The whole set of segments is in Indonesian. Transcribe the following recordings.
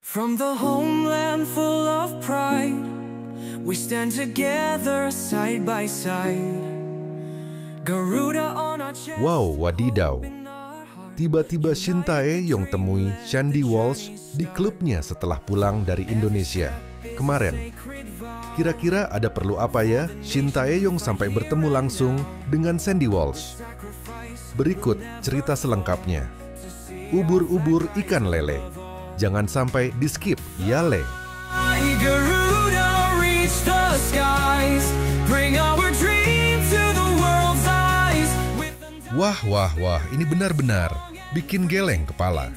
From the homeland full of pride, we stand together side by side. Garuda on our chest. Wow, wadidaw. Tiba-tiba Shin Tae-yong temui Shandy Walsh di klubnya setelah pulang dari Indonesia kemarin. Kira-kira ada perlu apa ya Shin Tae-yong sampai bertemu langsung dengan Shandy Walsh? Berikut cerita selengkapnya. Ubur-ubur ikan lele. Jangan sampai di-skip, ya Le. Garuda reach the skies, bring our dream to the world's eyes. Wah, ini benar-benar bikin geleng kepala.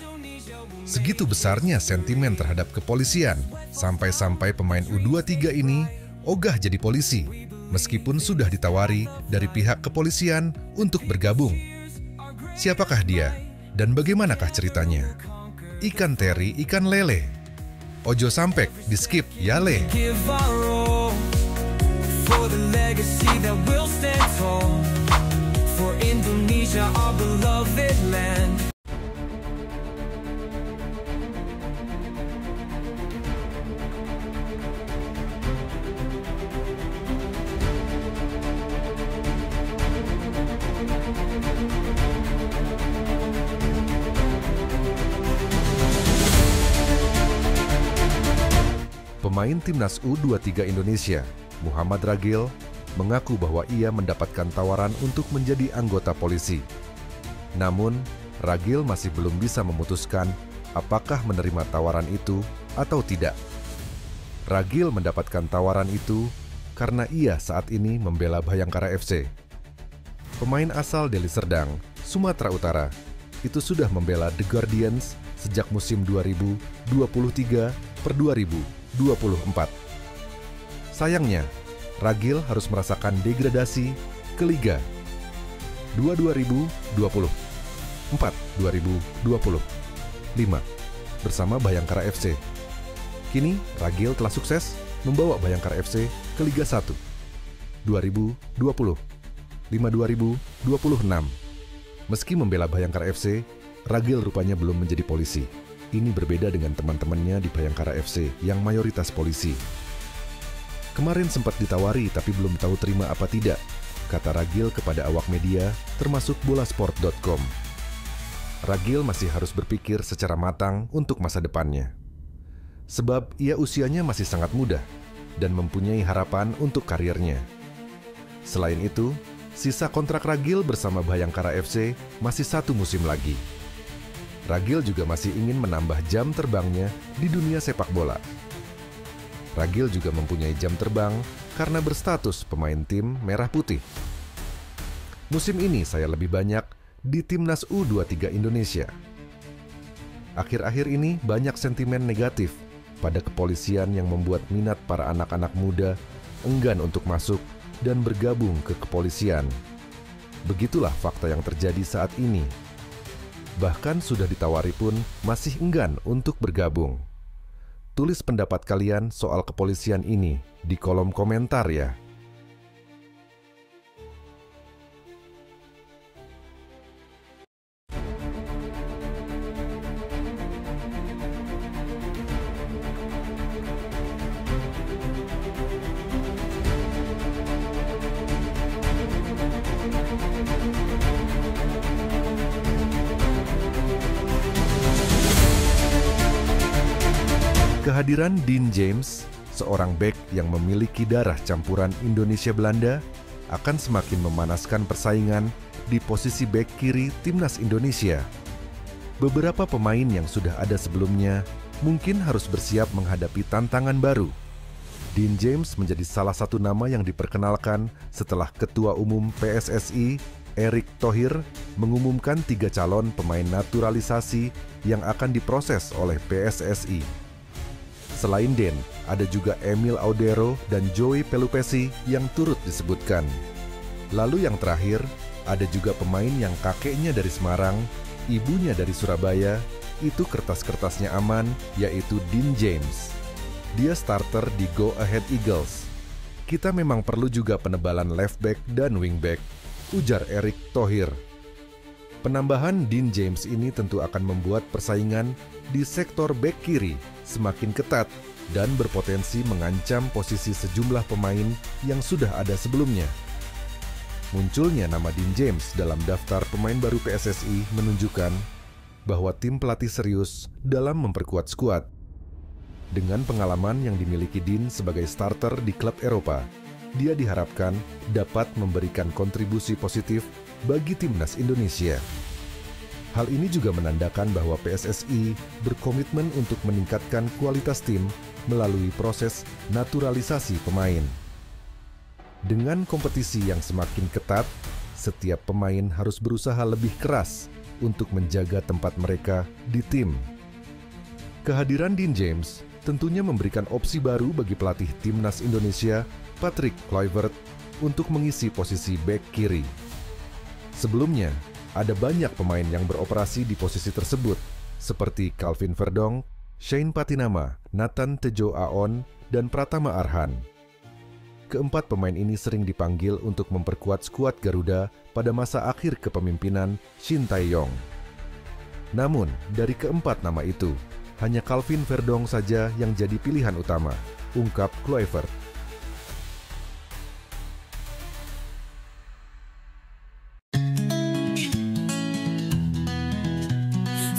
Segitu besarnya sentimen terhadap kepolisian, sampai-sampai pemain U23 ini ogah jadi polisi, meskipun sudah ditawari dari pihak kepolisian untuk bergabung. Siapakah dia? Dan bagaimanakah ceritanya? Ikan teri, ikan lele. Ojo sampek, di-skip, ya Le. Give our all for the legacy that will stand tall, for Indonesia, our beloved land. Pemain timnas U23 Indonesia, Muhammad Ragil, mengaku bahwa ia mendapatkan tawaran untuk menjadi anggota polisi. Namun, Ragil masih belum bisa memutuskan apakah menerima tawaran itu atau tidak. Ragil mendapatkan tawaran itu karena ia saat ini membela Bhayangkara FC. Pemain asal Deli Serdang, Sumatera Utara, itu sudah membela The Guardians sejak musim 2023/2024. Sayangnya, Ragil harus merasakan degradasi ke Liga 2024/2025 bersama Bhayangkara FC. Kini, Ragil telah sukses membawa Bhayangkara FC ke Liga 1 2025/2026. Meski membela Bhayangkara FC, Ragil rupanya belum menjadi polisi. Ini berbeda dengan teman-temannya di Bhayangkara FC yang mayoritas polisi. Kemarin sempat ditawari tapi belum tahu terima apa tidak, kata Ragil kepada awak media termasuk bolasport.com. Ragil masih harus berpikir secara matang untuk masa depannya. Sebab ia usianya masih sangat muda dan mempunyai harapan untuk karirnya. Selain itu, sisa kontrak Ragil bersama Bhayangkara FC masih 1 musim lagi. Ragil juga masih ingin menambah jam terbangnya di dunia sepak bola. Ragil juga mempunyai jam terbang karena berstatus pemain tim Merah Putih. Musim ini saya lebih banyak di timnas U23 Indonesia. Akhir-akhir ini banyak sentimen negatif pada kepolisian yang membuat minat para anak-anak muda enggan untuk masuk dan bergabung ke kepolisian. Begitulah fakta yang terjadi saat ini. Bahkan sudah ditawari pun masih enggan untuk bergabung. Tulis pendapat kalian soal kepolisian ini di kolom komentar ya. Kehadiran Dean James, seorang bek yang memiliki darah campuran Indonesia-Belanda, akan semakin memanaskan persaingan di posisi bek kiri timnas Indonesia. Beberapa pemain yang sudah ada sebelumnya mungkin harus bersiap menghadapi tantangan baru. Dean James menjadi salah satu nama yang diperkenalkan setelah Ketua Umum PSSI, Erick Thohir, mengumumkan 3 calon pemain naturalisasi yang akan diproses oleh PSSI. Selain Den, ada juga Emil Audero dan Joey Pelupesi yang turut disebutkan. Lalu yang terakhir, ada juga pemain yang kakeknya dari Semarang, ibunya dari Surabaya, itu kertas-kertasnya aman, yaitu Dean James. Dia starter di Go Ahead Eagles. Kita memang perlu juga penebalan left back dan wing back, ujar Erick Thohir. Penambahan Dean James ini tentu akan membuat persaingan di sektor bek kiri semakin ketat dan berpotensi mengancam posisi sejumlah pemain yang sudah ada sebelumnya. Munculnya nama Dean James dalam daftar pemain baru PSSI menunjukkan bahwa tim pelatih serius dalam memperkuat skuad. Dengan pengalaman yang dimiliki Dean sebagai starter di klub Eropa, dia diharapkan dapat memberikan kontribusi positif bagi timnas Indonesia. Hal ini juga menandakan bahwa PSSI berkomitmen untuk meningkatkan kualitas tim melalui proses naturalisasi pemain. Dengan kompetisi yang semakin ketat, setiap pemain harus berusaha lebih keras untuk menjaga tempat mereka di tim. Kehadiran Dean James tentunya memberikan opsi baru bagi pelatih timnas Indonesia, Patrick Kluivert, untuk mengisi posisi bek kiri. Sebelumnya, ada banyak pemain yang beroperasi di posisi tersebut, seperti Calvin Verdong, Shane Patinama, Nathan Tejo Aon, dan Pratama Arhan. Keempat pemain ini sering dipanggil untuk memperkuat skuad Garuda pada masa akhir kepemimpinan Shin Tae-yong. Namun, dari keempat nama itu, hanya Calvin Verdong saja yang jadi pilihan utama, ungkap Kluivert.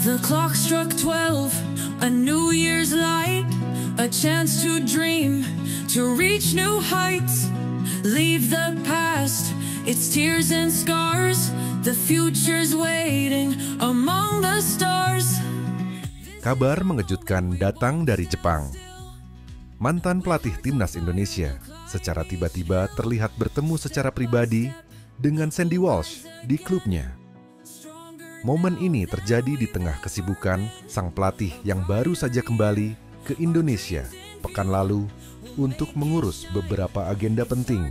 The clock struck 12, a New Year's light, a chance to dream, to reach new heights, leave the past, its tears and scars, the future's waiting among the stars. Kabar mengejutkan datang dari Jepang. Mantan pelatih timnas Indonesia secara tiba-tiba terlihat bertemu secara pribadi dengan Sandy Walsh di klubnya. Momen ini terjadi di tengah kesibukan sang pelatih yang baru saja kembali ke Indonesia pekan lalu untuk mengurus beberapa agenda penting.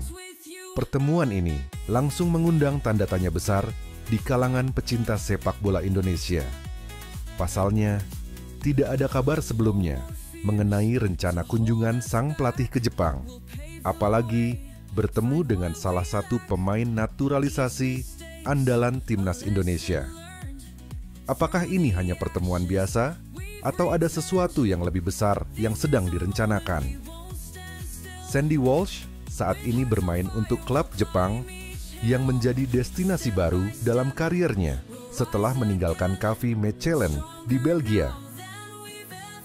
Pertemuan ini langsung mengundang tanda tanya besar di kalangan pecinta sepak bola Indonesia. Pasalnya, tidak ada kabar sebelumnya mengenai rencana kunjungan sang pelatih ke Jepang, apalagi bertemu dengan salah satu pemain naturalisasi andalan timnas Indonesia. Apakah ini hanya pertemuan biasa, atau ada sesuatu yang lebih besar yang sedang direncanakan? Sandy Walsh saat ini bermain untuk klub Jepang yang menjadi destinasi baru dalam kariernya setelah meninggalkan KV Mechelen di Belgia.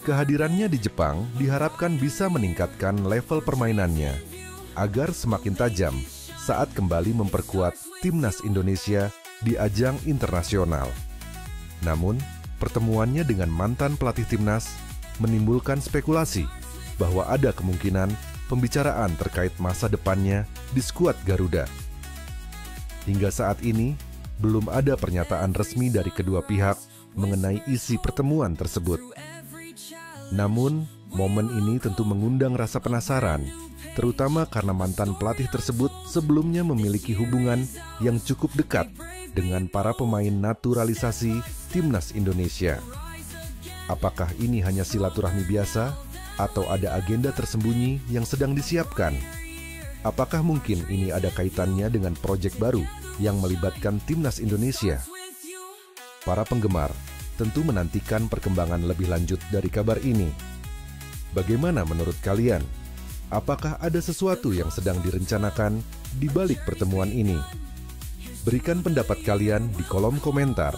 Kehadirannya di Jepang diharapkan bisa meningkatkan level permainannya agar semakin tajam saat kembali memperkuat timnas Indonesia di ajang internasional. Namun, pertemuannya dengan mantan pelatih timnas menimbulkan spekulasi bahwa ada kemungkinan pembicaraan terkait masa depannya di skuad Garuda. Hingga saat ini, belum ada pernyataan resmi dari kedua pihak mengenai isi pertemuan tersebut. Namun, momen ini tentu mengundang rasa penasaran, terutama karena mantan pelatih tersebut sebelumnya memiliki hubungan yang cukup dekat dengan para pemain naturalisasi timnas Indonesia. Apakah ini hanya silaturahmi biasa atau ada agenda tersembunyi yang sedang disiapkan? Apakah mungkin ini ada kaitannya dengan proyek baru yang melibatkan timnas Indonesia? Para penggemar tentu menantikan perkembangan lebih lanjut dari kabar ini. Bagaimana menurut kalian? Apakah ada sesuatu yang sedang direncanakan di balik pertemuan ini? Berikan pendapat kalian di kolom komentar.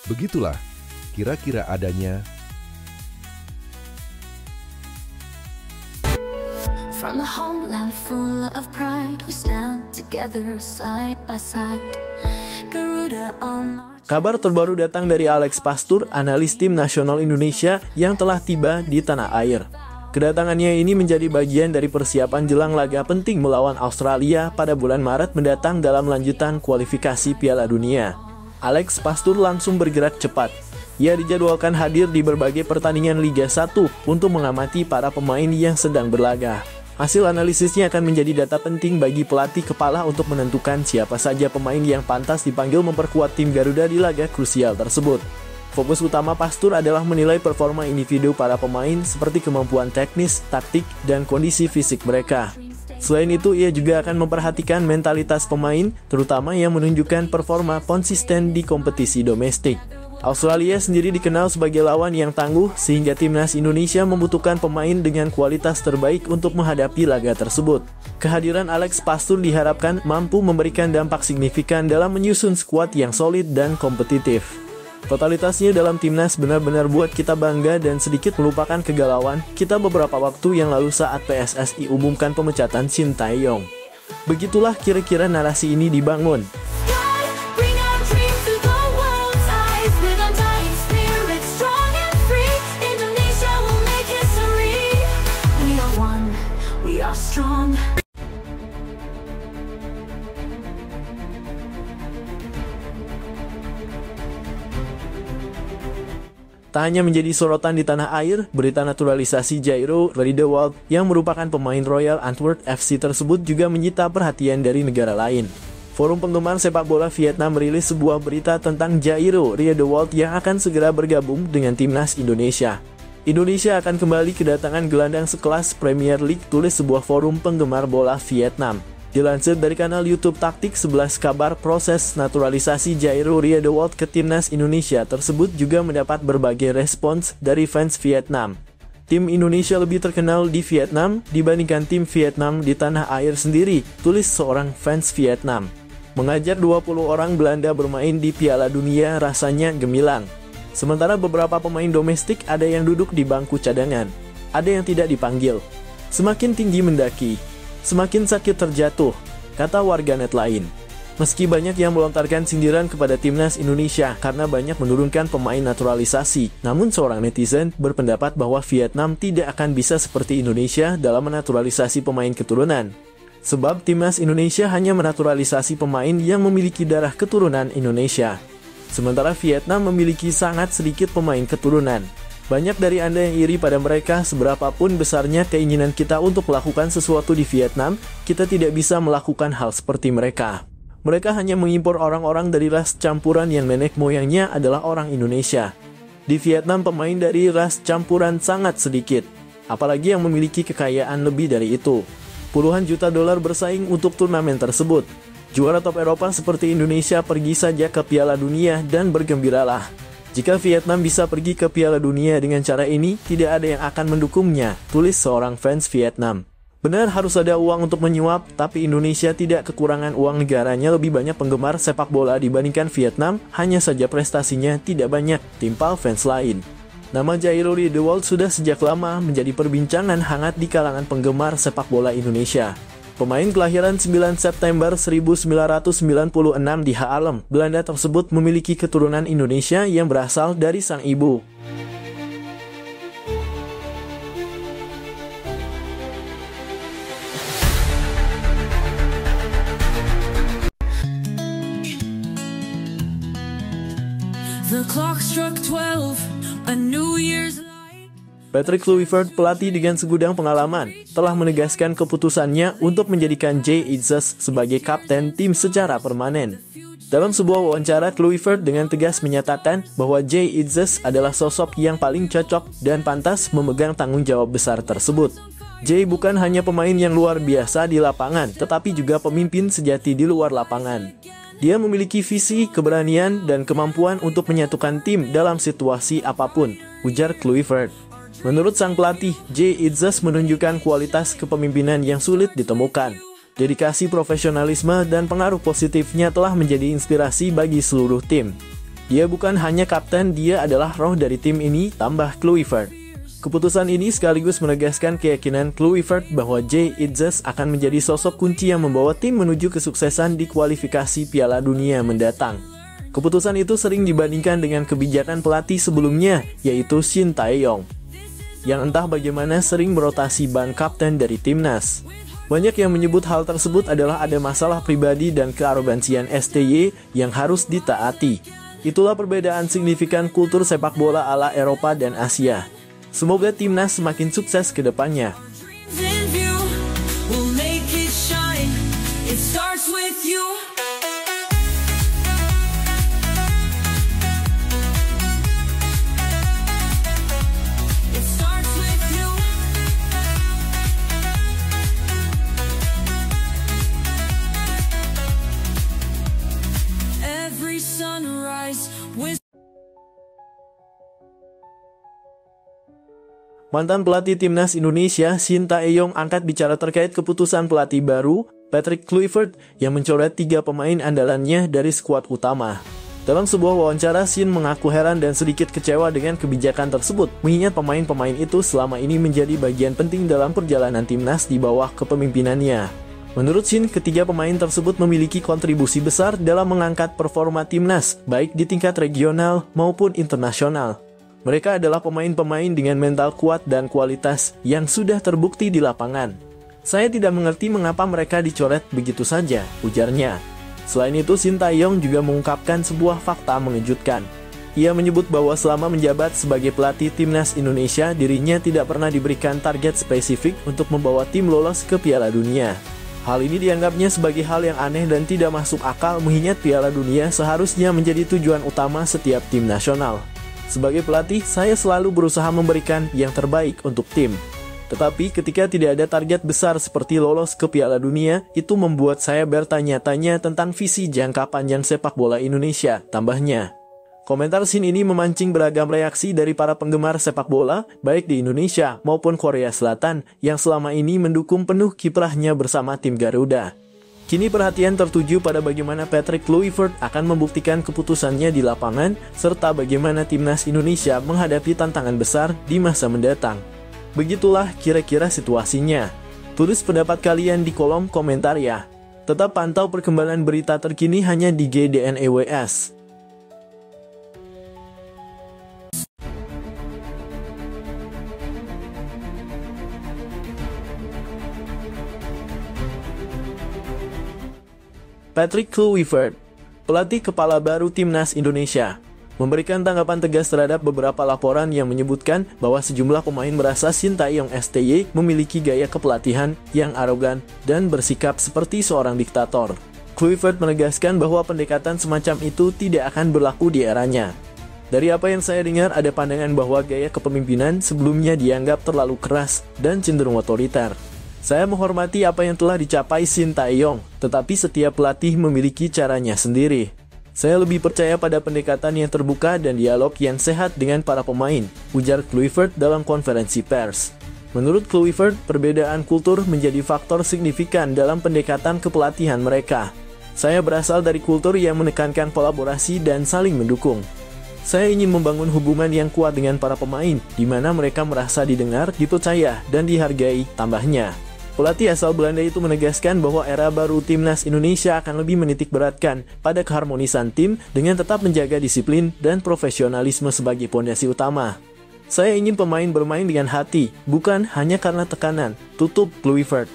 Begitulah kira-kira adanya. From the homeland full of pride, we stand together side by side. Garuda on our... Kabar terbaru datang dari Alex Pastur, analis tim nasional Indonesia yang telah tiba di tanah air. Kedatangannya ini menjadi bagian dari persiapan jelang laga penting melawan Australia pada bulan Maret mendatang dalam lanjutan kualifikasi Piala Dunia. Alex Pastur langsung bergerak cepat. Ia dijadwalkan hadir di berbagai pertandingan Liga 1 untuk mengamati para pemain yang sedang berlaga. Hasil analisisnya akan menjadi data penting bagi pelatih kepala untuk menentukan siapa saja pemain yang pantas dipanggil memperkuat tim Garuda di laga krusial tersebut. Fokus utama Pastur adalah menilai performa individu para pemain seperti kemampuan teknis, taktik, dan kondisi fisik mereka. Selain itu, ia juga akan memperhatikan mentalitas pemain, terutama yang menunjukkan performa konsisten di kompetisi domestik. Australia sendiri dikenal sebagai lawan yang tangguh, sehingga timnas Indonesia membutuhkan pemain dengan kualitas terbaik untuk menghadapi laga tersebut. Kehadiran Alex Pastur diharapkan mampu memberikan dampak signifikan dalam menyusun skuad yang solid dan kompetitif. Totalitasnya dalam timnas benar-benar buat kita bangga dan sedikit melupakan kegalauan kita beberapa waktu yang lalu saat PSSI umumkan pemecatan Shin Tae-yong. Begitulah kira-kira narasi ini dibangun. Tak hanya menjadi sorotan di tanah air, berita naturalisasi Jairo Riedewald yang merupakan pemain Royal Antwerp FC tersebut juga menyita perhatian dari negara lain. Forum penggemar sepak bola Vietnam merilis sebuah berita tentang Jairo Riedewald yang akan segera bergabung dengan timnas Indonesia. Indonesia akan kembali kedatangan gelandang sekelas Premier League, tulis sebuah forum penggemar bola Vietnam. Dilansir dari kanal YouTube Taktik 11 Kabar, proses naturalisasi Jairo Riedewald ke timnas Indonesia tersebut juga mendapat berbagai respons dari fans Vietnam. Tim Indonesia lebih terkenal di Vietnam dibandingkan tim Vietnam di tanah air sendiri, tulis seorang fans Vietnam. Mengajar 20 orang Belanda bermain di Piala Dunia rasanya gemilang. Sementara beberapa pemain domestik ada yang duduk di bangku cadangan, ada yang tidak dipanggil. Semakin tinggi mendaki, semakin sakit terjatuh, kata warganet lain. Meski banyak yang melontarkan sindiran kepada timnas Indonesia karena banyak menurunkan pemain naturalisasi, namun seorang netizen berpendapat bahwa Vietnam tidak akan bisa seperti Indonesia dalam menaturalisasi pemain keturunan. Sebab timnas Indonesia hanya menaturalisasi pemain yang memiliki darah keturunan Indonesia. Sementara Vietnam memiliki sangat sedikit pemain keturunan. Banyak dari Anda yang iri pada mereka, seberapapun besarnya keinginan kita untuk melakukan sesuatu di Vietnam, kita tidak bisa melakukan hal seperti mereka. Mereka hanya mengimpor orang-orang dari ras campuran yang nenek moyangnya adalah orang Indonesia. Di Vietnam, pemain dari ras campuran sangat sedikit, apalagi yang memiliki kekayaan lebih dari itu. Puluhan juta dolar bersaing untuk turnamen tersebut. Juara top Eropa seperti Indonesia pergi saja ke Piala Dunia dan bergembiralah. Jika Vietnam bisa pergi ke Piala Dunia dengan cara ini, tidak ada yang akan mendukungnya, tulis seorang fans Vietnam. Benar harus ada uang untuk menyuap, tapi Indonesia tidak kekurangan uang, negaranya lebih banyak penggemar sepak bola dibandingkan Vietnam, hanya saja prestasinya tidak banyak, timpal fans lain. Nama Jairo Riedewald sudah sejak lama menjadi perbincangan hangat di kalangan penggemar sepak bola Indonesia. Pemain kelahiran 9 September 1996 di Haarlem, Belanda tersebut memiliki keturunan Indonesia yang berasal dari sang ibu. The clock struck 12, a New Year's. Patrick Kluivert, pelatih dengan segudang pengalaman, telah menegaskan keputusannya untuk menjadikan Jay Itzes sebagai kapten tim secara permanen. Dalam sebuah wawancara, Kluivert dengan tegas menyatakan bahwa Jay Itzes adalah sosok yang paling cocok dan pantas memegang tanggung jawab besar tersebut. Jay bukan hanya pemain yang luar biasa di lapangan, tetapi juga pemimpin sejati di luar lapangan. Dia memiliki visi, keberanian, dan kemampuan untuk menyatukan tim dalam situasi apapun, ujar Kluivert. Menurut sang pelatih, Jay Itzes menunjukkan kualitas kepemimpinan yang sulit ditemukan. Dedikasi, profesionalisme, dan pengaruh positifnya telah menjadi inspirasi bagi seluruh tim. Dia bukan hanya kapten, dia adalah roh dari tim ini, tambah Kluivert. Keputusan ini sekaligus menegaskan keyakinan Kluivert bahwa Jay Itzes akan menjadi sosok kunci yang membawa tim menuju kesuksesan di kualifikasi Piala Dunia mendatang. Keputusan itu sering dibandingkan dengan kebijakan pelatih sebelumnya, yaitu Shin Tae-yong, yang entah bagaimana sering merotasi ban kapten dari timnas. Banyak yang menyebut hal tersebut adalah ada masalah pribadi dan kearogansian STY yang harus ditaati. Itulah perbedaan signifikan kultur sepak bola ala Eropa dan Asia. Semoga timnas semakin sukses ke depannya. Mantan pelatih timnas Indonesia Shin Tae-yong angkat bicara terkait keputusan pelatih baru Patrick Kluivert yang mencoret 3 pemain andalannya dari skuad utama. Dalam sebuah wawancara, Shin mengaku heran dan sedikit kecewa dengan kebijakan tersebut, mengingat pemain-pemain itu selama ini menjadi bagian penting dalam perjalanan timnas di bawah kepemimpinannya. Menurut Shin, ketiga pemain tersebut memiliki kontribusi besar dalam mengangkat performa timnas, baik di tingkat regional maupun internasional. Mereka adalah pemain-pemain dengan mental kuat dan kualitas yang sudah terbukti di lapangan. Saya tidak mengerti mengapa mereka dicoret begitu saja, ujarnya. Selain itu, Shin Tae-yong juga mengungkapkan sebuah fakta mengejutkan. Ia menyebut bahwa selama menjabat sebagai pelatih timnas Indonesia, dirinya tidak pernah diberikan target spesifik untuk membawa tim lolos ke Piala Dunia. Hal ini dianggapnya sebagai hal yang aneh dan tidak masuk akal, mengingat Piala Dunia seharusnya menjadi tujuan utama setiap tim nasional. Sebagai pelatih, saya selalu berusaha memberikan yang terbaik untuk tim. Tetapi ketika tidak ada target besar seperti lolos ke Piala Dunia, itu membuat saya bertanya-tanya tentang visi jangka panjang sepak bola Indonesia, tambahnya. Komentar Shin ini memancing beragam reaksi dari para penggemar sepak bola, baik di Indonesia maupun Korea Selatan, yang selama ini mendukung penuh kiprahnya bersama tim Garuda. Kini perhatian tertuju pada bagaimana Patrick Kluivert akan membuktikan keputusannya di lapangan, serta bagaimana timnas Indonesia menghadapi tantangan besar di masa mendatang. Begitulah kira-kira situasinya. Tulis pendapat kalian di kolom komentar ya. Tetap pantau perkembangan berita terkini hanya di GDNEWS. Patrick Kluivert, pelatih kepala baru timnas Indonesia, memberikan tanggapan tegas terhadap beberapa laporan yang menyebutkan bahwa sejumlah pemain merasa Shin Tae-yong STY memiliki gaya kepelatihan yang arogan dan bersikap seperti seorang diktator. Kluivert menegaskan bahwa pendekatan semacam itu tidak akan berlaku di eranya. Dari apa yang saya dengar, ada pandangan bahwa gaya kepemimpinan sebelumnya dianggap terlalu keras dan cenderung otoriter. Saya menghormati apa yang telah dicapai Shin Tae-yong, tetapi setiap pelatih memiliki caranya sendiri. Saya lebih percaya pada pendekatan yang terbuka dan dialog yang sehat dengan para pemain, ujar Kluivert dalam konferensi pers. Menurut Kluivert, perbedaan kultur menjadi faktor signifikan dalam pendekatan kepelatihan mereka. Saya berasal dari kultur yang menekankan kolaborasi dan saling mendukung. Saya ingin membangun hubungan yang kuat dengan para pemain, di mana mereka merasa didengar, dipercaya, dan dihargai, tambahnya. Pelatih asal Belanda itu menegaskan bahwa era baru timnas Indonesia akan lebih menitik beratkan pada keharmonisan tim dengan tetap menjaga disiplin dan profesionalisme sebagai pondasi utama. Saya ingin pemain bermain dengan hati, bukan hanya karena tekanan, tutup Kluivert.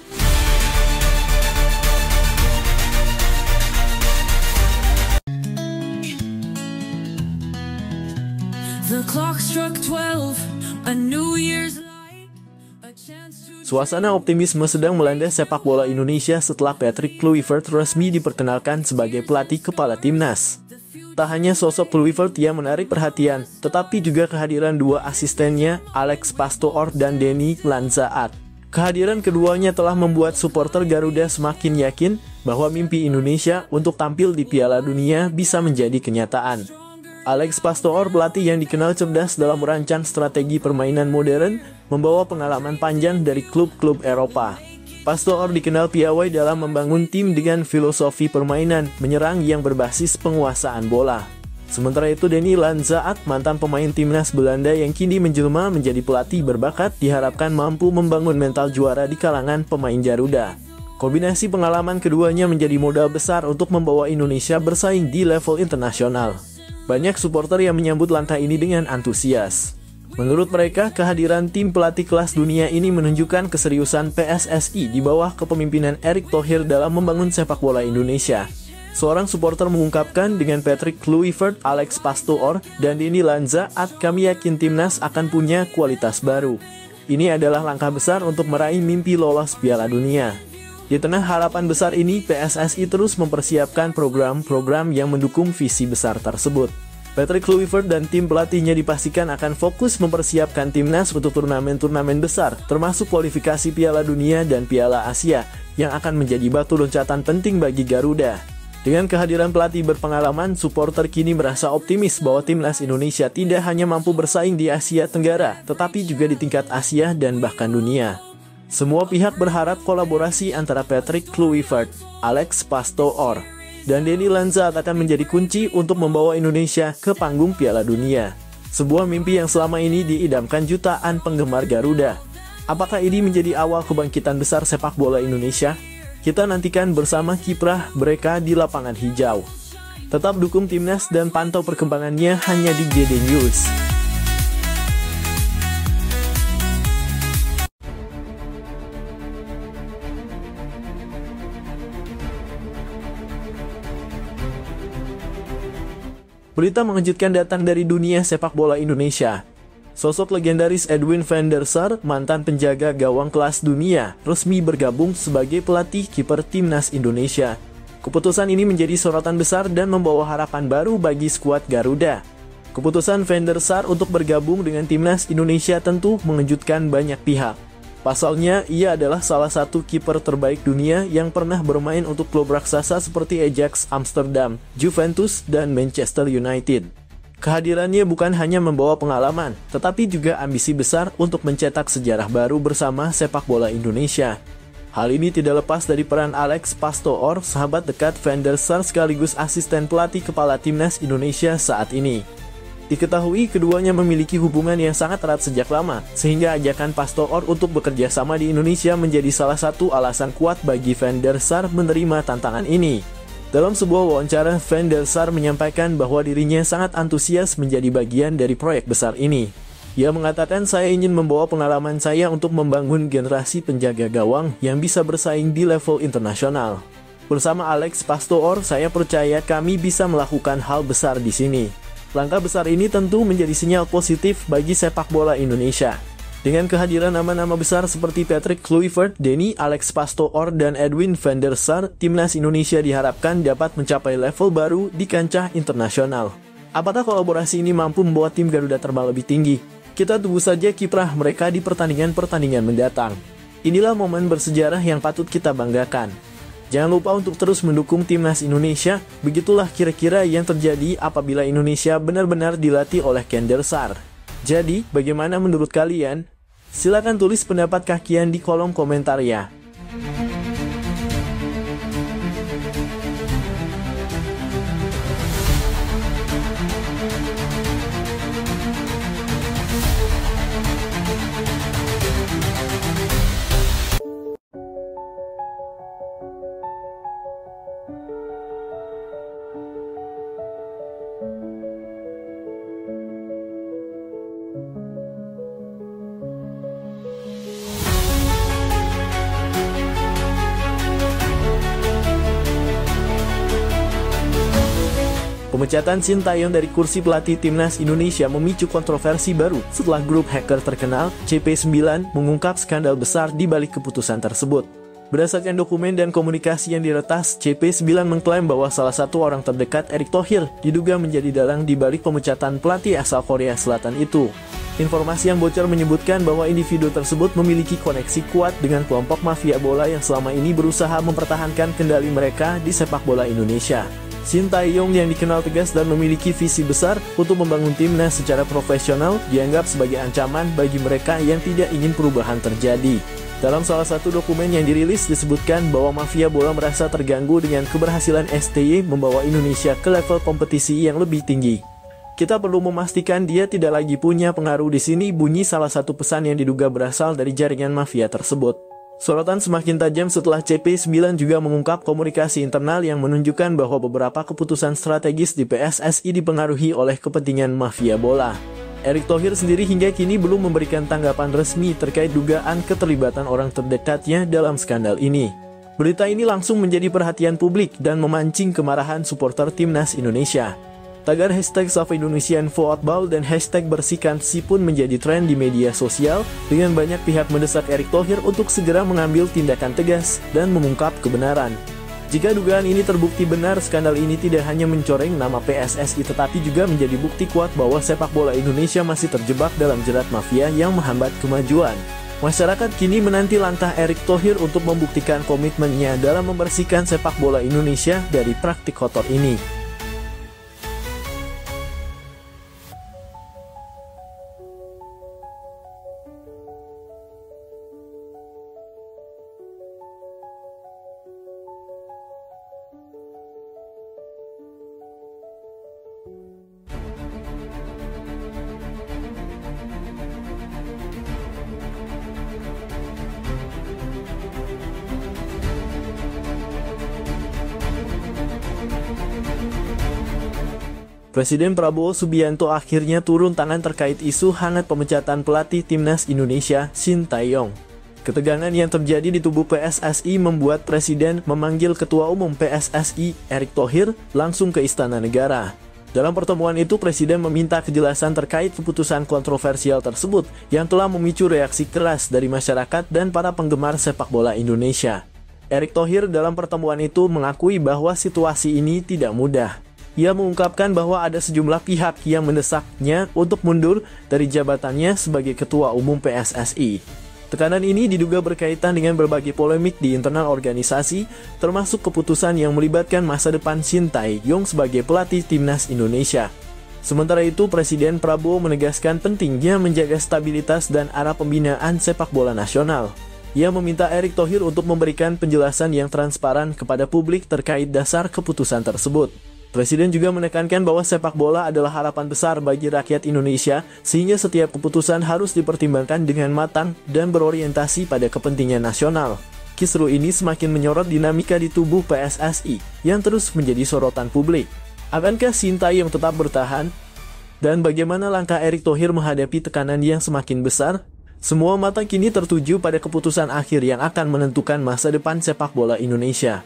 The clock struck 12, a New Year's light, a chance to... Suasana optimisme sedang melanda sepak bola Indonesia setelah Patrick Kluivert resmi diperkenalkan sebagai pelatih kepala timnas. Tak hanya sosok Kluivert yang menarik perhatian, tetapi juga kehadiran dua asistennya, Alex Pastoor dan Denny Lanzaat. Kehadiran keduanya telah membuat supporter Garuda semakin yakin bahwa mimpi Indonesia untuk tampil di Piala Dunia bisa menjadi kenyataan. Alex Pastoor, pelatih yang dikenal cerdas dalam merancang strategi permainan modern, membawa pengalaman panjang dari klub-klub Eropa. Pastoor dikenal piawai dalam membangun tim dengan filosofi permainan menyerang yang berbasis penguasaan bola. Sementara itu, Denny Lanzaat, mantan pemain timnas Belanda yang kini menjelma menjadi pelatih berbakat, diharapkan mampu membangun mental juara di kalangan pemain Garuda. Kombinasi pengalaman keduanya menjadi modal besar untuk membawa Indonesia bersaing di level internasional. Banyak supporter yang menyambut langkah ini dengan antusias. Menurut mereka, kehadiran tim pelatih kelas dunia ini menunjukkan keseriusan PSSI di bawah kepemimpinan Erick Thohir dalam membangun sepak bola Indonesia. Seorang supporter mengungkapkan, dengan Patrick Kluivert, Alex Pastoor, dan Denny Lanzaat, kami yakin timnas akan punya kualitas baru. Ini adalah langkah besar untuk meraih mimpi lolos Piala Dunia. Di tengah harapan besar ini, PSSI terus mempersiapkan program-program yang mendukung visi besar tersebut. Patrick Kluivert dan tim pelatihnya dipastikan akan fokus mempersiapkan timnas untuk turnamen-turnamen besar, termasuk kualifikasi Piala Dunia dan Piala Asia, yang akan menjadi batu loncatan penting bagi Garuda. Dengan kehadiran pelatih berpengalaman, supporter kini merasa optimis bahwa timnas Indonesia tidak hanya mampu bersaing di Asia Tenggara, tetapi juga di tingkat Asia dan bahkan dunia. Semua pihak berharap kolaborasi antara Patrick Kluivert, Alex Pastoor, dan Denny Lanzat akan menjadi kunci untuk membawa Indonesia ke panggung Piala Dunia. Sebuah mimpi yang selama ini diidamkan jutaan penggemar Garuda. Apakah ini menjadi awal kebangkitan besar sepak bola Indonesia? Kita nantikan bersama kiprah mereka di lapangan hijau. Tetap dukung timnas dan pantau perkembangannya hanya di GD News. Berita mengejutkan datang dari dunia sepak bola Indonesia. Sosok legendaris Edwin van der Sar, mantan penjaga gawang kelas dunia, resmi bergabung sebagai pelatih kiper timnas Indonesia. Keputusan ini menjadi sorotan besar dan membawa harapan baru bagi skuad Garuda. Keputusan van der Sar untuk bergabung dengan timnas Indonesia tentu mengejutkan banyak pihak. Pasalnya, ia adalah salah satu kiper terbaik dunia yang pernah bermain untuk klub raksasa seperti Ajax Amsterdam, Juventus, dan Manchester United. Kehadirannya bukan hanya membawa pengalaman, tetapi juga ambisi besar untuk mencetak sejarah baru bersama sepak bola Indonesia. Hal ini tidak lepas dari peran Alex Pastoor, sahabat dekat van der Sar sekaligus asisten pelatih kepala timnas Indonesia saat ini. Diketahui keduanya memiliki hubungan yang sangat erat sejak lama, sehingga ajakan Pastoor untuk bekerja sama di Indonesia menjadi salah satu alasan kuat bagi van der Sar menerima tantangan ini. Dalam sebuah wawancara, van der Sar menyampaikan bahwa dirinya sangat antusias menjadi bagian dari proyek besar ini. Ia mengatakan, "Saya ingin membawa pengalaman saya untuk membangun generasi penjaga gawang yang bisa bersaing di level internasional. Bersama Alex Pastoor, saya percaya kami bisa melakukan hal besar di sini." Langkah besar ini tentu menjadi sinyal positif bagi sepak bola Indonesia. Dengan kehadiran nama-nama besar seperti Patrick Kluivert, Denny, Alex Pastoor, dan Edwin van der Sar, timnas Indonesia diharapkan dapat mencapai level baru di kancah internasional. Apakah kolaborasi ini mampu membawa tim Garuda terbang lebih tinggi? Kita tunggu saja kiprah mereka di pertandingan-pertandingan mendatang. Inilah momen bersejarah yang patut kita banggakan. Jangan lupa untuk terus mendukung timnas Indonesia. Begitulah kira-kira yang terjadi apabila Indonesia benar-benar dilatih oleh van der Sar. Jadi, bagaimana menurut kalian? Silakan tulis pendapat kalian di kolom komentar ya. Pemecatan Sintayong dari kursi pelatih timnas Indonesia memicu kontroversi baru setelah grup hacker terkenal CP9 mengungkap skandal besar di balik keputusan tersebut. Berdasarkan dokumen dan komunikasi yang diretas, CP9 mengklaim bahwa salah satu orang terdekat Erick Thohir diduga menjadi dalang di balik pemecatan pelatih asal Korea Selatan itu. Informasi yang bocor menyebutkan bahwa individu tersebut memiliki koneksi kuat dengan kelompok mafia bola yang selama ini berusaha mempertahankan kendali mereka di sepak bola Indonesia. Sintayong yang dikenal tegas dan memiliki visi besar untuk membangun timnas secara profesional dianggap sebagai ancaman bagi mereka yang tidak ingin perubahan terjadi. Dalam salah satu dokumen yang dirilis disebutkan bahwa mafia bola merasa terganggu dengan keberhasilan STY membawa Indonesia ke level kompetisi yang lebih tinggi. Kita perlu memastikan dia tidak lagi punya pengaruh di sini, bunyi salah satu pesan yang diduga berasal dari jaringan mafia tersebut. Sorotan semakin tajam setelah CP9 juga mengungkap komunikasi internal yang menunjukkan bahwa beberapa keputusan strategis di PSSI dipengaruhi oleh kepentingan mafia bola. Erick Thohir sendiri hingga kini belum memberikan tanggapan resmi terkait dugaan keterlibatan orang terdekatnya dalam skandal ini. Berita ini langsung menjadi perhatian publik dan memancing kemarahan supporter timnas Indonesia. Tagar hashtag #SaveIndonesianFootball dan hashtag #BersihkanSI pun menjadi tren di media sosial dengan banyak pihak mendesak Erick Thohir untuk segera mengambil tindakan tegas dan mengungkap kebenaran. Jika dugaan ini terbukti benar, skandal ini tidak hanya mencoreng nama PSSI tetapi juga menjadi bukti kuat bahwa sepak bola Indonesia masih terjebak dalam jerat mafia yang menghambat kemajuan. Masyarakat kini menanti langkah Erick Thohir untuk membuktikan komitmennya dalam membersihkan sepak bola Indonesia dari praktik kotor ini. Presiden Prabowo Subianto akhirnya turun tangan terkait isu hangat pemecatan pelatih timnas Indonesia, Shin Tae-yong. Ketegangan yang terjadi di tubuh PSSI membuat Presiden memanggil Ketua Umum PSSI, Erick Thohir, langsung ke Istana Negara. Dalam pertemuan itu, Presiden meminta kejelasan terkait keputusan kontroversial tersebut yang telah memicu reaksi keras dari masyarakat dan para penggemar sepak bola Indonesia. Erick Thohir dalam pertemuan itu mengakui bahwa situasi ini tidak mudah. Ia mengungkapkan bahwa ada sejumlah pihak yang mendesaknya untuk mundur dari jabatannya sebagai Ketua Umum PSSI. Tekanan ini diduga berkaitan dengan berbagai polemik di internal organisasi, termasuk keputusan yang melibatkan masa depan Shin Tae-yong sebagai pelatih timnas Indonesia. Sementara itu, Presiden Prabowo menegaskan pentingnya menjaga stabilitas dan arah pembinaan sepak bola nasional. Ia meminta Erick Thohir untuk memberikan penjelasan yang transparan kepada publik terkait dasar keputusan tersebut. Presiden juga menekankan bahwa sepak bola adalah harapan besar bagi rakyat Indonesia, sehingga setiap keputusan harus dipertimbangkan dengan matang dan berorientasi pada kepentingan nasional. Kisru ini semakin menyorot dinamika di tubuh PSSI yang terus menjadi sorotan publik. Akankah Shin Tae-yong tetap bertahan? Dan bagaimana langkah Erick Thohir menghadapi tekanan yang semakin besar? Semua mata kini tertuju pada keputusan akhir yang akan menentukan masa depan sepak bola Indonesia.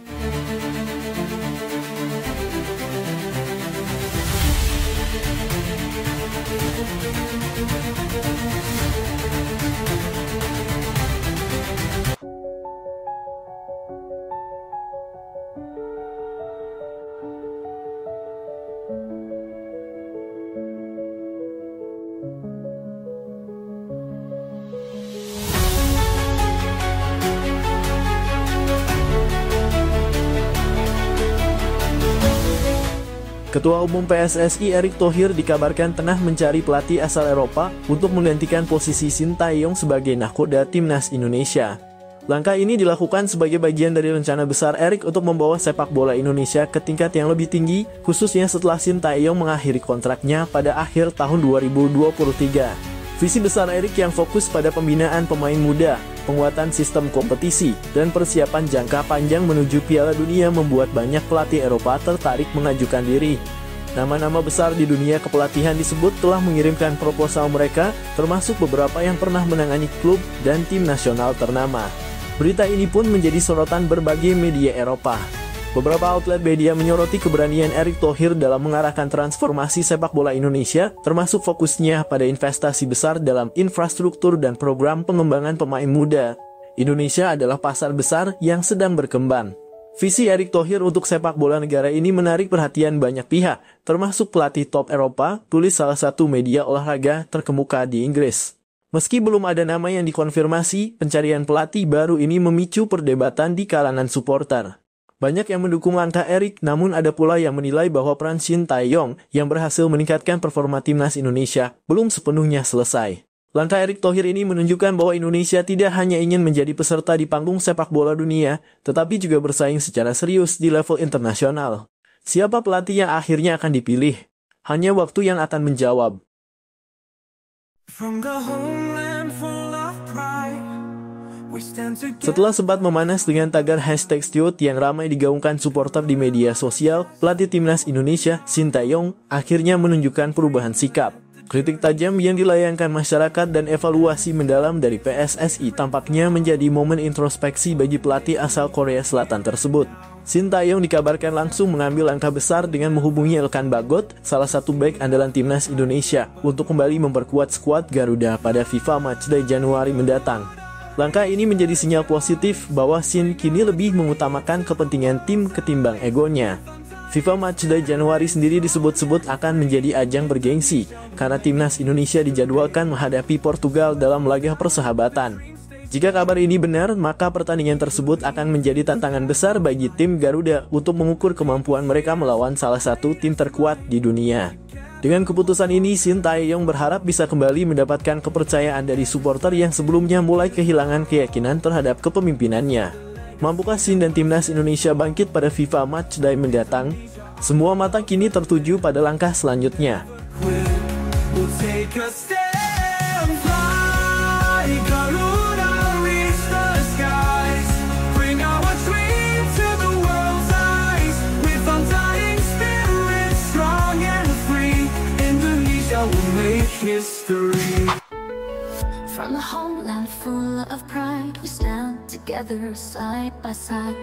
Ketua Umum PSSI Erick Thohir dikabarkan tengah mencari pelatih asal Eropa untuk menggantikan posisi Shin Tae-yong sebagai nahkoda timnas Indonesia. Langkah ini dilakukan sebagai bagian dari rencana besar Erick untuk membawa sepak bola Indonesia ke tingkat yang lebih tinggi, khususnya setelah Shin Tae-yong mengakhiri kontraknya pada akhir tahun 2023. Visi besar Erick yang fokus pada pembinaan pemain muda, penguatan sistem kompetisi, dan persiapan jangka panjang menuju Piala Dunia membuat banyak pelatih Eropa tertarik mengajukan diri. Nama-nama besar di dunia kepelatihan disebut telah mengirimkan proposal mereka, termasuk beberapa yang pernah menangani klub dan tim nasional ternama. Berita ini pun menjadi sorotan berbagai media Eropa. Beberapa outlet media menyoroti keberanian Erick Thohir dalam mengarahkan transformasi sepak bola Indonesia, termasuk fokusnya pada investasi besar dalam infrastruktur dan program pengembangan pemain muda. Indonesia adalah pasar besar yang sedang berkembang. Visi Erick Thohir untuk sepak bola negara ini menarik perhatian banyak pihak, termasuk pelatih top Eropa, tulis salah satu media olahraga terkemuka di Inggris. Meski belum ada nama yang dikonfirmasi, pencarian pelatih baru ini memicu perdebatan di kalangan supporter. Banyak yang mendukung langkah Erick, namun ada pula yang menilai bahwa peran Shin Tae-yong yang berhasil meningkatkan performa timnas Indonesia belum sepenuhnya selesai. Langkah Erick Thohir ini menunjukkan bahwa Indonesia tidak hanya ingin menjadi peserta di panggung sepak bola dunia, tetapi juga bersaing secara serius di level internasional. Siapa pelatih yang akhirnya akan dipilih? Hanya waktu yang akan menjawab. Setelah sempat memanas dengan tagar #Stewart yang ramai digaungkan supporter di media sosial, pelatih timnas Indonesia, Shin Tae-yong, akhirnya menunjukkan perubahan sikap. Kritik tajam yang dilayangkan masyarakat dan evaluasi mendalam dari PSSI tampaknya menjadi momen introspeksi bagi pelatih asal Korea Selatan tersebut. Shin Tae-yong dikabarkan langsung mengambil langkah besar dengan menghubungi Elkan Bagot, salah satu bek andalan timnas Indonesia, untuk kembali memperkuat skuad Garuda pada FIFA Matchday Januari mendatang. Langkah ini menjadi sinyal positif bahwa Shin kini lebih mengutamakan kepentingan tim ketimbang egonya. FIFA Matchday Januari sendiri disebut-sebut akan menjadi ajang bergengsi, karena timnas Indonesia dijadwalkan menghadapi Portugal dalam laga persahabatan. Jika kabar ini benar, maka pertandingan tersebut akan menjadi tantangan besar bagi tim Garuda untuk mengukur kemampuan mereka melawan salah satu tim terkuat di dunia. Dengan keputusan ini, Shin Tae-yong berharap bisa kembali mendapatkan kepercayaan dari supporter yang sebelumnya mulai kehilangan keyakinan terhadap kepemimpinannya. Mampukah Shin dan timnas Indonesia bangkit pada FIFA Matchday mendatang? Semua mata kini tertuju pada langkah selanjutnya. From the homeland full of pride, we stand together side by side.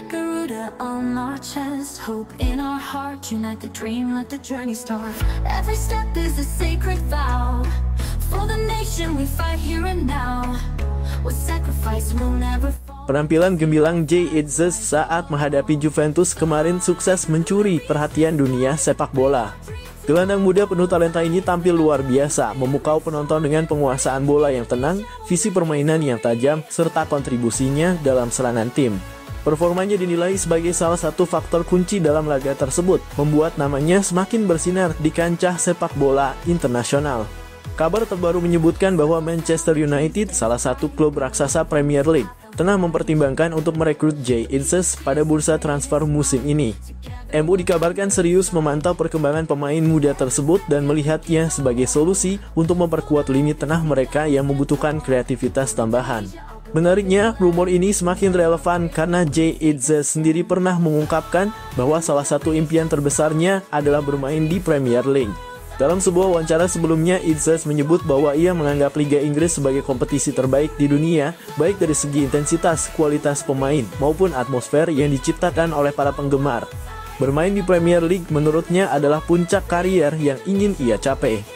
Garuda on our chest, hope in our heart, unite the dream, let the journey start. Every step is a sacred vow, for the nation we fight here and now. With sacrifice we'll never fall. Penampilan gemilang Jay Itzes saat menghadapi Juventus kemarin sukses mencuri perhatian dunia sepak bola. Gelandang muda penuh talenta ini tampil luar biasa, memukau penonton dengan penguasaan bola yang tenang, visi permainan yang tajam, serta kontribusinya dalam serangan tim. Performanya dinilai sebagai salah satu faktor kunci dalam laga tersebut, membuat namanya semakin bersinar di kancah sepak bola internasional. Kabar terbaru menyebutkan bahwa Manchester United, salah satu klub raksasa Premier League, tengah mempertimbangkan untuk merekrut Jay Itzes pada bursa transfer musim ini. MU dikabarkan serius memantau perkembangan pemain muda tersebut dan melihatnya sebagai solusi untuk memperkuat lini tengah mereka yang membutuhkan kreativitas tambahan. Menariknya, rumor ini semakin relevan karena Jay Itzes sendiri pernah mengungkapkan bahwa salah satu impian terbesarnya adalah bermain di Premier League. Dalam sebuah wawancara sebelumnya, Itzes menyebut bahwa ia menganggap Liga Inggris sebagai kompetisi terbaik di dunia, baik dari segi intensitas, kualitas pemain, maupun atmosfer yang diciptakan oleh para penggemar. Bermain di Premier League menurutnya adalah puncak karier yang ingin ia capai.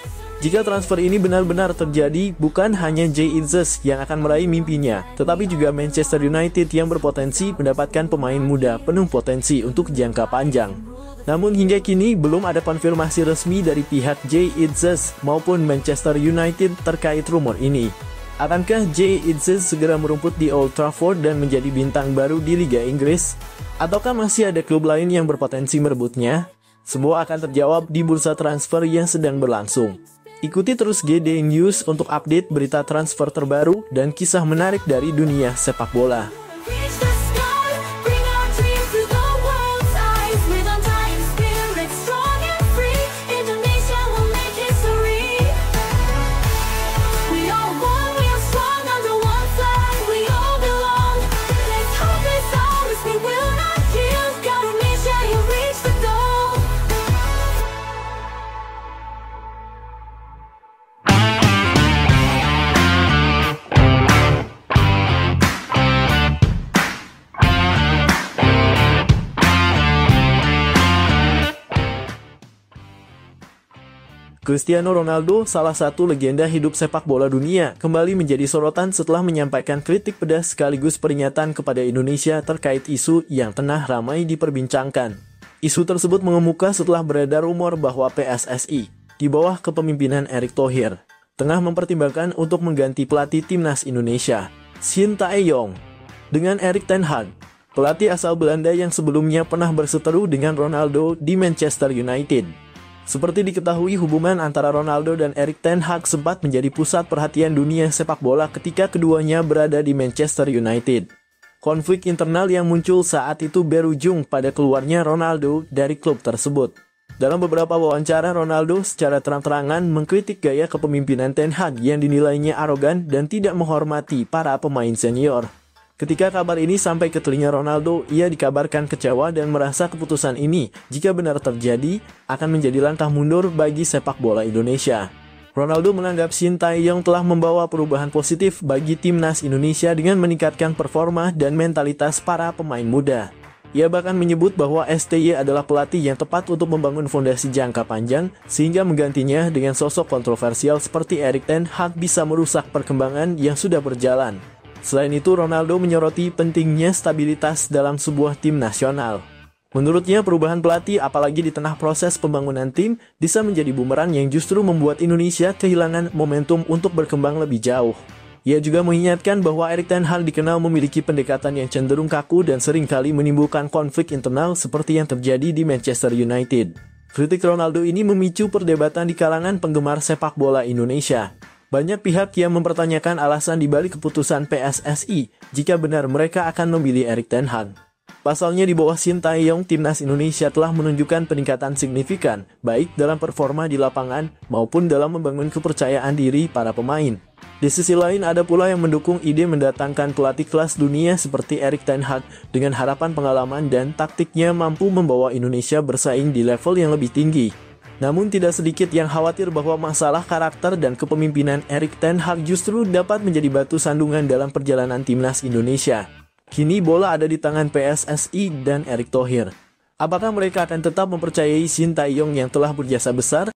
Jika transfer ini benar-benar terjadi, bukan hanya Jay Itzes yang akan meraih mimpinya, tetapi juga Manchester United yang berpotensi mendapatkan pemain muda penuh potensi untuk jangka panjang. Namun hingga kini belum ada konfirmasi resmi dari pihak Jay Itzes maupun Manchester United terkait rumor ini. Akankah Jay Itzes segera merumput di Old Trafford dan menjadi bintang baru di Liga Inggris? Ataukah masih ada klub lain yang berpotensi merebutnya? Semua akan terjawab di bursa transfer yang sedang berlangsung. Ikuti terus GD News untuk update berita transfer terbaru dan kisah menarik dari dunia sepak bola. Cristiano Ronaldo, salah satu legenda hidup sepak bola dunia, kembali menjadi sorotan setelah menyampaikan kritik pedas sekaligus peringatan kepada Indonesia terkait isu yang tengah ramai diperbincangkan. Isu tersebut mengemuka setelah beredar rumor bahwa PSSI, di bawah kepemimpinan Erick Thohir, tengah mempertimbangkan untuk mengganti pelatih timnas Indonesia, Shin Tae-yong, dengan Erik ten Hag, pelatih asal Belanda yang sebelumnya pernah berseteru dengan Ronaldo di Manchester United. Seperti diketahui, hubungan antara Ronaldo dan Erik ten Hag sempat menjadi pusat perhatian dunia sepak bola ketika keduanya berada di Manchester United. Konflik internal yang muncul saat itu berujung pada keluarnya Ronaldo dari klub tersebut. Dalam beberapa wawancara, Ronaldo secara terang-terangan mengkritik gaya kepemimpinan ten Hag yang dinilainya arogan dan tidak menghormati para pemain senior. Ketika kabar ini sampai ke telinga Ronaldo, ia dikabarkan kecewa dan merasa keputusan ini, jika benar terjadi, akan menjadi langkah mundur bagi sepak bola Indonesia. Ronaldo menganggap Shin Tae-yong telah membawa perubahan positif bagi timnas Indonesia dengan meningkatkan performa dan mentalitas para pemain muda. Ia bahkan menyebut bahwa STY adalah pelatih yang tepat untuk membangun fondasi jangka panjang, sehingga menggantinya dengan sosok kontroversial seperti Erik ten Hag bisa merusak perkembangan yang sudah berjalan. Selain itu, Ronaldo menyoroti pentingnya stabilitas dalam sebuah tim nasional. Menurutnya, perubahan pelatih apalagi di tengah proses pembangunan tim bisa menjadi bumerang yang justru membuat Indonesia kehilangan momentum untuk berkembang lebih jauh. Ia juga mengingatkan bahwa Erik ten Hag dikenal memiliki pendekatan yang cenderung kaku dan seringkali menimbulkan konflik internal seperti yang terjadi di Manchester United. Kritik Ronaldo ini memicu perdebatan di kalangan penggemar sepak bola Indonesia. Banyak pihak yang mempertanyakan alasan dibalik keputusan PSSI jika benar mereka akan memilih Erik ten Hag. Pasalnya di bawah Sintayong, timnas Indonesia telah menunjukkan peningkatan signifikan, baik dalam performa di lapangan maupun dalam membangun kepercayaan diri para pemain. Di sisi lain, ada pula yang mendukung ide mendatangkan pelatih kelas dunia seperti Erik ten Hag dengan harapan pengalaman dan taktiknya mampu membawa Indonesia bersaing di level yang lebih tinggi. Namun tidak sedikit yang khawatir bahwa masalah karakter dan kepemimpinan Erik ten Hag justru dapat menjadi batu sandungan dalam perjalanan timnas Indonesia. Kini bola ada di tangan PSSI dan Erick Thohir. Apakah mereka akan tetap mempercayai Sintayong yang telah berjasa besar?